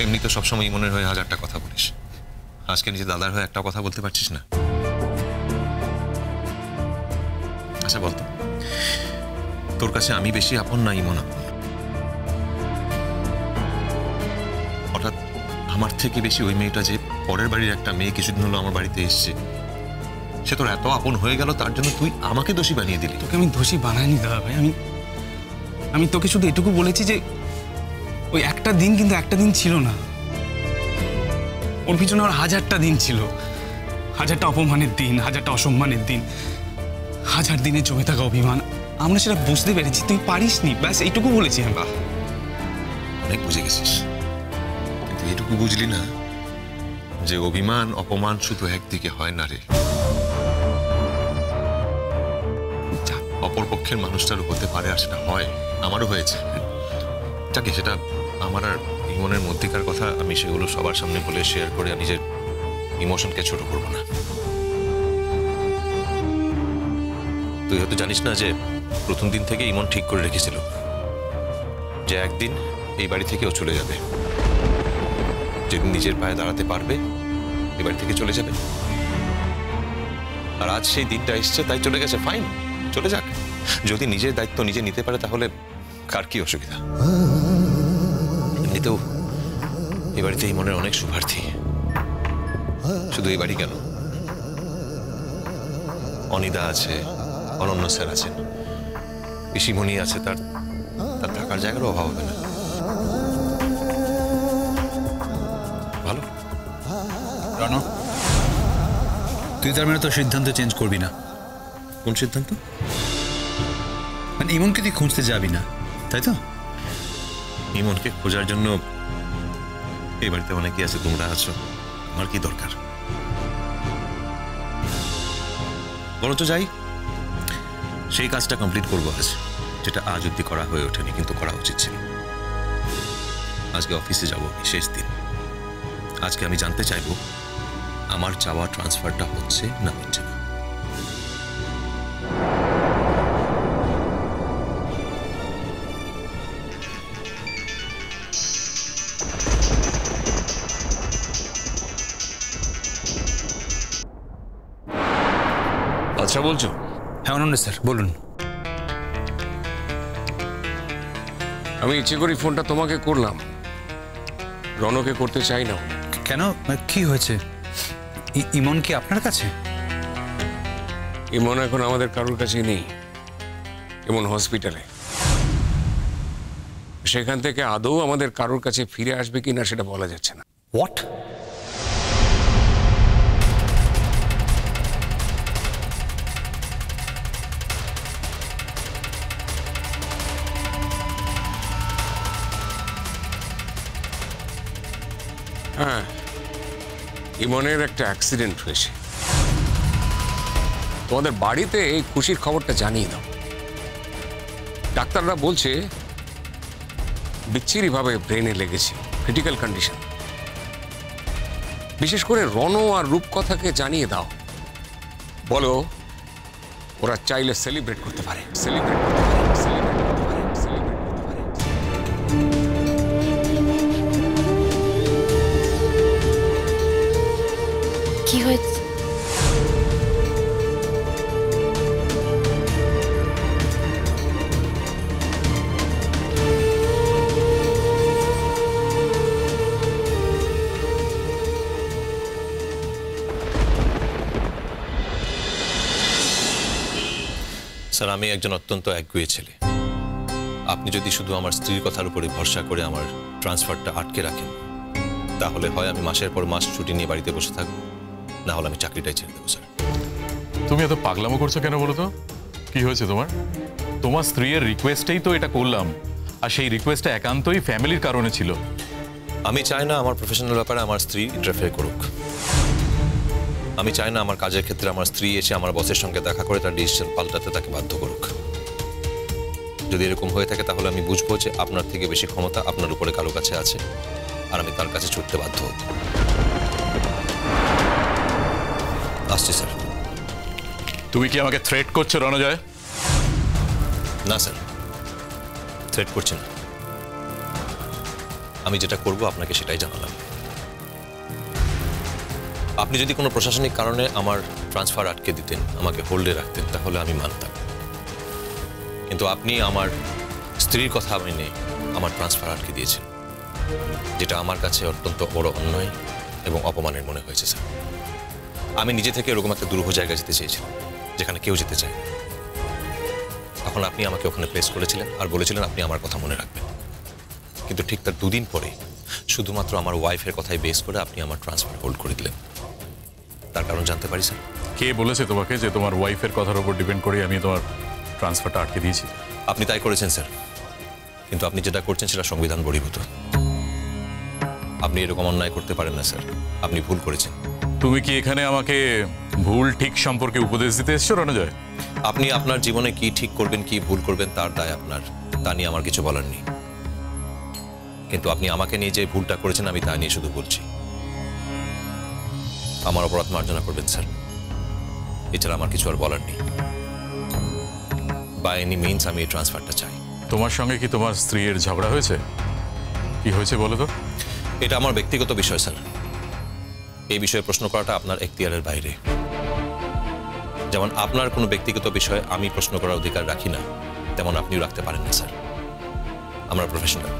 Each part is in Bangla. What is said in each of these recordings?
এমনি তো সবসময় ইমনের হয়ে হাজারটা কথা বলিস, আজকে নিজে দাদার হয়ে একটা কথা বলতে পারছিস না? আচ্ছা বলতো, তোর কাছে আমি বেশি আপন না ইমন আপন? হঠাৎ আমার থেকে বেশি ওই মেয়েটা যে পরের বাড়ির একটা মেয়ে কিছুদিন হলো আমার বাড়িতে এসছে, সে তোর এত আপন হয়ে গেল, তার জন্য তুই আমাকে দোষী বানিয়ে দিলি। তোকে আমি দোষী বানাইনি দাদা ভাই। আমি তোকে শুধু এটুকু বলেছি যে ওই একটা দিন কিন্তু একটা দিন ছিল না, ওর পিছনে ওর হাজারটা দিন ছিল, হাজারটা অপমানের দিন, হাজারটা অসম্মানের দিন, হাজার দিনে জমে থাকা অভিমান। আমরা সেটা বুঝতে পেরেছি, তুই পারিসনি, ব্যাস এইটুকু বলেছি আমরা। অনেক বুঝে গেছিস, কিন্তু এটুকু বুঝলি না যে অভিমান অপমান শুধু একদিকে হয় না রে, অপর পক্ষের মানুষটারও হতে পারে, আর সেটা হয়, আমারও হয়েছে। যাকে সেটা আমার আর ইমনের মধ্যেকার কথা, আমি সেগুলো সবার সামনে বলে শেয়ার করে নিজের ইমোশনকে ছোট করব না। তুই হয়তো জানিস না যে প্রথম দিন থেকে ইমন ঠিক করে রেখেছিল যে একদিন এই বাড়ি থেকে ও চলে যাবে, যেদিন নিজের পায়ে দাঁড়াতে পারবে এই বাড়ি থেকে চলে যাবে। আর আজ সেই দিনটা এসছে, তাই চলে গেছে, ফাইন, চলে যাক। যদি নিজের দায়িত্ব নিজে নিতে পারে তাহলে কার কি অসুবিধা? এমনিতেও এই বাড়িতে ইমনের অনেক শুভার্থী, শুধু এই বাড়ি কেন, অনিদা আছে, অনন্য স্যার আছেন, পিসিমণি আছে, তার থাকার জায়গারও অভাব হবে না। ভালো রণ, তুই তার মানে তো সিদ্ধান্ত চেঞ্জ করবি না? কোন সিদ্ধান্ত? মানে ইমনকে তুই খুঁজতে যাবি না, তাই তো? ইমনকে খোঁজার জন্য এই বাড়িতে অনেকেই আছে, তোমরা আছো, আমার কি দরকার? বরঞ্চ যাই, সেই কাজটা কমপ্লিট করবো আজ, যেটা আজ অব্দি করা হয়ে ওঠেনি, কিন্তু করা উচিত ছিল। আজকে অফিসে যাব, শেষ দিন। আজকে আমি জানতে চাইবো আমার চাওয়া ট্রান্সফারটা হচ্ছে না হচ্ছে না। আচ্ছা বলছো? হ্যাঁ অনন্য স্যার বলুন। আমি ইচ্ছে করি ফোনটা তোমাকে করলাম, রণকে করতে চাই না। কেন, কি হয়েছে? ইমন কি আপনার কাছে? ইমন এখন আমাদের কারোর কাছে নেই, ইমন হসপিটালে। সেখান থেকে আদৌ আমাদের কারোর কাছে ফিরে আসবে কিনা সেটা বলা যাচ্ছে না। হোয়াট? হ্যাঁ, ইমনের একটা অ্যাক্সিডেন্ট হয়েছে। তোমাদের বাড়িতে এই খুশির খবরটা জানিয়ে দাও। ডাক্তাররা বলছে বিচ্ছিরিভাবে ব্রেনে লেগেছে, ক্রিটিক্যাল কন্ডিশন। বিশেষ করে রণ আর রূপকথাকে জানিয়ে দাও, বলো ওরা চাইলে সেলিব্রেট করতে পারে, সেলিব্রেট করতে পারে, সেলিব্রেট করতে পারে, সেলিব্রেট করতে পারে। কি হয়েছে? স্যার, আমি একজন অত্যন্ত একগুঁয়ে ছেলে। আপনি যদি শুধু আমার স্ত্রীর কথার উপরে ভরসা করে আমার ট্রান্সফারটা আটকে রাখেন, তাহলে হয় আমি মাসের পর মাস ছুটি নিয়ে বাড়িতে বসে থাকবো, না হলে আমি চাকরিটাই ছেড়ে দেবো। স্যার, তুমি এত পাগলামো করছো কেন বলো তো? কি হয়েছে তোমার? তোমার স্ত্রীর রিকোয়েস্টেই তো এটা করলাম, আর সেই রিকোয়েস্টটা একান্তই ফ্যামিলির কারণে ছিল। আমি চাই না আমার প্রফেশনাল ব্যাপারে আমার স্ত্রী ইন্টারফেয়ার করুক। আমি চাই না আমার কাজের ক্ষেত্রে আমার স্ত্রী এসে আমার বসের সঙ্গে দেখা করে তার ডিসিশন পাল্টাতে তাকে বাধ্য করুক। যদি এরকম হয়ে থাকে তাহলে আমি বুঝবো যে আপনার থেকে বেশি ক্ষমতা আপনার উপরে কারো কাছে আছে, আর আমি তার কাছে ছুটতে বাধ্য হব। আসছি স্যার। তুমি কি আমাকে থ্রেট করছো রণজয়? না স্যার, থ্রেট করছি না। আমি যেটা করব আপনাকে সেটাই জানালাম। আপনি যদি কোনো প্রশাসনিক কারণে আমার ট্রান্সফার আটকে দিতেন, আমাকে হোল্ডে রাখতেন, তাহলে আমি মানতাম। কিন্তু আপনি আমার স্ত্রীর কথা মেনে আমার ট্রান্সফার আটকে দিয়েছেন, যেটা আমার কাছে অত্যন্ত বড় অন্যায় এবং অপমানের মনে হয়েছে স্যার। আমি নিজে থেকে এরকম একটা দুরূহ জায়গায় যেতে চেয়েছিলাম, যেখানে কেউ যেতে চায় না। তখন আপনি আমাকে ওখানে প্লেস করেছিলেন আর বলেছিলেন আপনি আমার কথা মনে রাখবেন। কিন্তু ঠিক তার 2 দিন পরে শুধুমাত্র আমার ওয়াইফের কথাই বেস করে আপনি আমার ট্রান্সফার হোল্ড করে দিলেন। তার কারণ জানতে পারি স্যার? কে বলেছে তোমাকে যে তোমার ওয়াইফের কথার উপর ডিপেন্ড করে আমি তোমার ট্রান্সফারটা আটকে দিয়েছি? আপনি তাই করেছেন স্যার, কিন্তু আপনি যেটা করছেন সেটা সংবিধান বহির্ভূত। আপনি এরকম অন্যায় করতে পারেন না স্যার, আপনি ভুল করেছেন। তুমি কি এখানে আমাকে ভুল ঠিক সম্পর্কে উপদেশ দিতে এসছো রণজয়? আপনি আপনার জীবনে কি ঠিক করবেন কি ভুল করবেন তার দায় আপনার, তা নিয়ে আমার কিছু বলার নেই। কিন্তু আপনি আমাকে নিয়ে যে ভুলটা করেছেন আমি তা নিয়ে শুধু বলছি। আমার অপরাধ মার্জনা করবেন স্যার, এছাড়া আমার কিছু আর বলার নেই। বাই এনি মিনস আমি এই ট্রান্সফারটা চাই। তোমার সঙ্গে কি তোমার স্ত্রীর ঝগড়া হয়েছে? কি হয়েছে বলো তো? এটা আমার ব্যক্তিগত বিষয় স্যার, এই বিষয়ে প্রশ্ন করাটা আপনার এখতিয়ারের বাইরে। যেমন আপনার কোনো ব্যক্তিগত বিষয়ে আমি প্রশ্ন করার অধিকার রাখি না, তেমন আপনিও রাখতে পারেন না স্যার। আমরা প্রফেশনাল,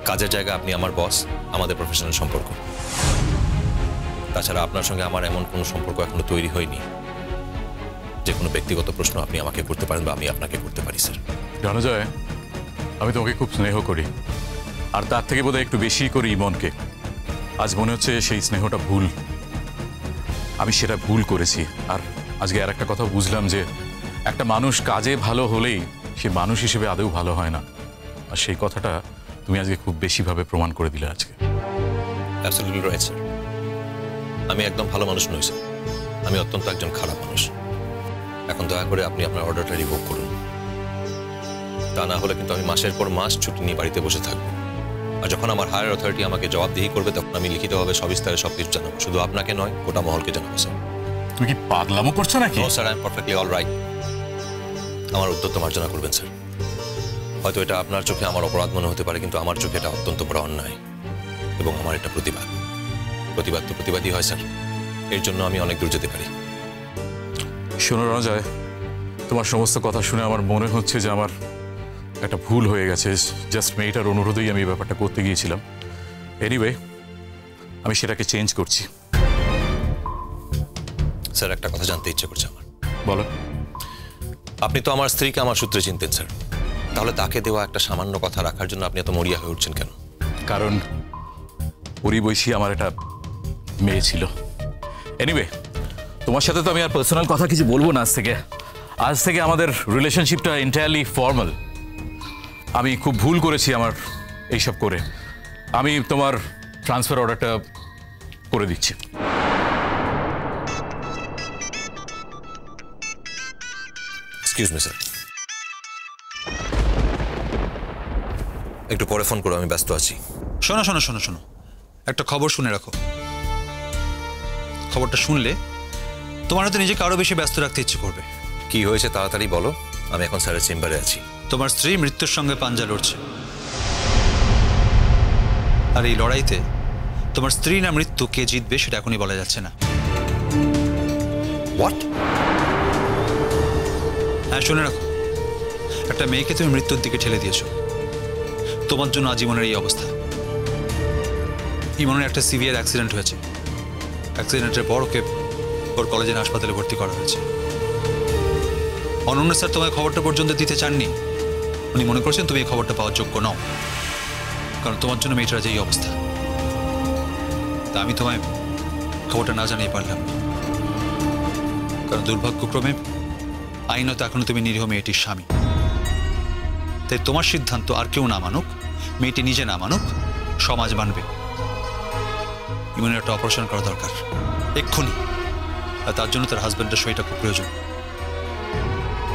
কাজের জায়গা আপনি আমার বস, আমাদের প্রফেশনাল সম্পর্ক। তাছাড়া আপনার সঙ্গে আমার এমন কোনো সম্পর্ক এখনো তৈরি হয়নি যে কোনো ব্যক্তিগত প্রশ্ন আপনি আমাকে করতে পারেন বা আমি আপনাকে করতে পারি স্যার। রণজয়, আমি তোমাকে খুব স্নেহ করি, আর তার থেকে বোধহয় একটু বেশি করি ইমনকে। আজ মনে হচ্ছে সেই স্নেহটা ভুল, আমি সেটা ভুল করেছি। আর আজকে আর একটা কথা বুঝলাম যে একটা মানুষ কাজে ভালো হলেই সে মানুষ হিসেবে আদৌ ভালো হয় না, আর সেই কথাটা তুমি আজকে খুব বেশিভাবে প্রমাণ করে দিলে আজকে। অ্যাবসলিউটলি রাইট স্যার, আমি একদম ভালো মানুষ নই স্যার, আমি অত্যন্ত একজন খারাপ মানুষ। এখন দয়া করে আপনি আপনার অর্ডারটা রিভোক করুন, তা না হলে কিন্তু আমি মাসের পর মাস ছুটি নিয়ে বাড়িতে বসে থাকবো। আর যখন আমার হায়ার অথরিটি আমাকে জবাবদিহি করবে তখন আমি লিখিতভাবে সবিস্তারে সবকিছু জানাবো, শুধু আপনাকে নয় গোটা মহলকে জানাবো স্যার। তুমি কি পাগলামো করছো নাকি? No sir, I am perfectly all right. আমার উদ্যত্ত মার্জনা করবেন স্যার। হয়তো এটা আপনার চোখে আমার অপরাধ মনে হতে পারে, কিন্তু আমার চোখে এটা অত্যন্ত বড় অন্যায় এবং আমার এটা প্রতিবাদ। প্রতিবাদ তো প্রতিবাদই হয় স্যার, এর জন্য আমি অনেক দূর যেতে পারি। শোনো রণজয়, তোমার সমস্ত কথা শুনে আমার মনে হচ্ছে যে আমার একটা ভুল হয়ে গেছে। জাস্ট মেয়েটার অনুরোধেই আমি এই ব্যাপারটা করতে গিয়েছিলাম। এনিওয়ে, আমি সেটাকে চেঞ্জ করছি। স্যার একটা কথা জানতে ইচ্ছে করছে আমার। বলো। আপনি তো আমার স্ত্রীকে আমার সূত্রে চিনতেন স্যার, তাহলে তাকে দেওয়া একটা সামান্য কথা রাখার জন্য আপনি এত মরিয়া হয়ে উঠছেন কেন? কারণ পরিবৈশী আমার একটা মেয়ে ছিল। এনিওয়ে, তোমার সাথে তো আমি আর পার্সোনাল কথা কিছু বলবো না আজ থেকে। আজ থেকে আমাদের রিলেশনশিপটা এন্টায়ারলি ফর্মাল। আমি খুব ভুল করেছি আমার এইসব করে। আমি তোমার ট্রান্সফার অর্ডারটা করে দিচ্ছি। এক্সকিউজ মি স্যার, একটু পরে ফোন করো, আমি ব্যস্ত আছি। শোনো শোনো শোনো শোনো, একটা খবর শুনে রাখো। খবরটা শুনলে তোমার হয়তো নিজেকে আরো বেশি ব্যস্ত রাখতে ইচ্ছে করবে। কি হয়েছে তাড়াতাড়ি বলো, আমি এখন স্যারের চেম্বারে আছি। তোমার স্ত্রী মৃত্যুর সঙ্গে পাঞ্জা লড়ছে, আর এই লড়াইতে তোমার স্ত্রী না মৃত্যু কে জিতবে সেটা এখনই বলা যাচ্ছে না। হোয়াট? হ্যাঁ, শুনে রাখো, একটা মেয়েকে তুমি মৃত্যুর দিকে ঠেলে দিয়েছো। তোমার জন্য আজ ইমনের এই অবস্থা। ইমনের একটা সিভিয়ার অ্যাক্সিডেন্ট হয়েছে। অ্যাক্সিডেন্টের পর ওকে ওর কলেজের হাসপাতালে ভর্তি করা হয়েছে। অনন্য স্যার তোমায় খবরটা পর্যন্ত দিতে চাননি। উনি মনে করছেন তুমি এই খবরটা পাওয়ার যোগ্য নও, কারণ তোমার জন্য মেয়েটার যে এই অবস্থা। তা আমি তোমায় খবরটা না জানিয়ে পারলাম, কারণ দুর্ভাগ্যক্রমে আইনত এখনো তুমি নিরীহ মেয়েটির স্বামী। তাই তোমার সিদ্ধান্ত আর কেউ না মানুক, মেয়েটি নিজে না মানুক, সমাজ মানবে। ইমনের একটা অপারেশন করা দরকার এক্ষুনি, আর তার জন্য তার হাজব্যান্ডের সইটা খুব প্রয়োজন।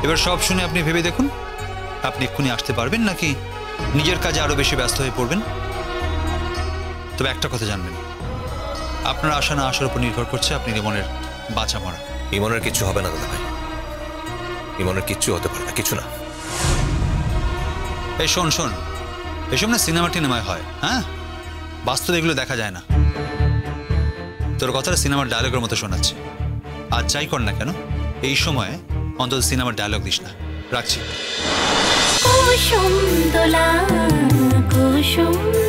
এবার সব শুনে আপনি ভেবে দেখুন, আপনি এক্ষুনি আসতে পারবেন নাকি নিজের কাজে আরো বেশি ব্যস্ত হয়ে পড়বেন। তবে একটা কথা জানবেন, আপনার আশা না আসার উপর নির্ভর করছে আপনি ইমনের বাঁচা মরা। ইমনের কিচ্ছু হবে না দাদা ভাই, ইমনের কিচ্ছু হতে পারে না, কিছু না। এই শোন শোন, এসব না সিনেমা টিনেমায় হয়, হ্যাঁ? বাস্তবে এগুলো দেখা যায় না। তোর কথাটা সিনেমার ডায়লগের মতো শোনাচ্ছে। আর যাই কর না কেন, এই সময়ে অন্তত সিনেমার ডায়লগ দিস না। রাখছি। কুসুম দোলা কুসুম